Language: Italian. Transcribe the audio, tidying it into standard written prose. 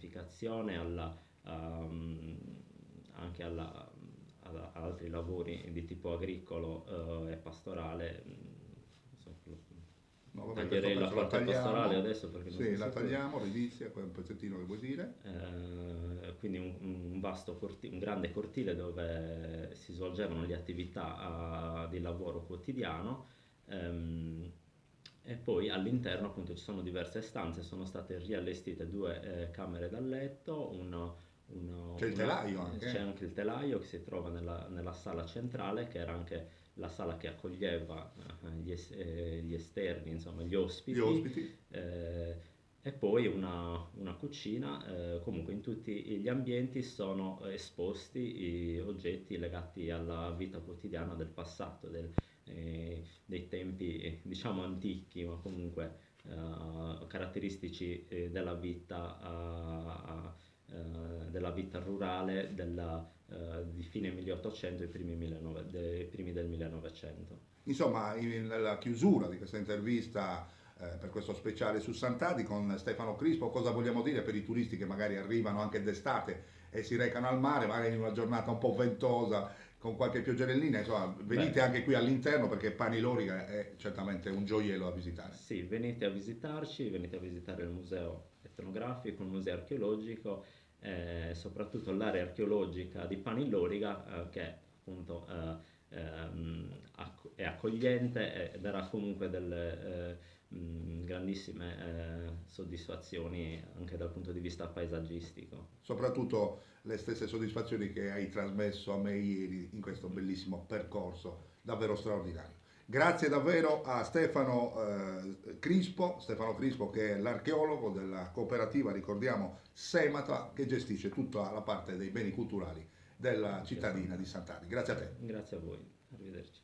pianificazione, anche ad altri lavori di tipo agricolo e pastorale. Insomma, No, vabbè, questo taglierei la penso la parte pastorale tagliamo. adesso perché non Sì, so la se tu... tagliamo, l'edizia, poi un pezzettino che vuoi dire? Quindi un vasto un grande cortile dove si svolgevano le attività di lavoro quotidiano. ehm, e poi all'interno appunto ci sono diverse stanze, sono state riallestite due camere da letto, C'è il telaio c'è anche, anche il telaio che si trova nella sala centrale, che era anche la sala che accoglieva gli esterni, insomma gli gli ospiti. ospiti. E poi una cucina. Comunque in tutti gli ambienti sono esposti i oggetti legati alla vita quotidiana del passato, dei tempi diciamo antichi, ma comunque caratteristici della vita rurale di fine 1800 e primi del 1900. Insomma, nella chiusura di questa intervista per questo speciale su Sant'Adi con Stefano Crispo, cosa vogliamo dire per i turisti che magari arrivano anche d'estate e si recano al mare, magari in una giornata un po' ventosa, con qualche pioggerellina, insomma, venite Beh, anche qui all'interno perché Pani Loriga è certamente un gioiello da visitare. sì, venite a visitarci, venite a visitare il museo etnografico, il museo archeologico, soprattutto l'area archeologica di Panilloriga, che appunto è accogliente e darà comunque delle grandissime soddisfazioni anche dal punto di vista paesaggistico. Soprattutto le stesse soddisfazioni che hai trasmesso a me ieri in questo bellissimo percorso davvero straordinario. Grazie davvero a Stefano Crispo che è l'archeologo della cooperativa, ricordiamo, Semata, che gestisce tutta la parte dei beni culturali della Anche a cittadina di Sant'Anna. Sant'Ani. Grazie a te. Grazie a voi, arrivederci.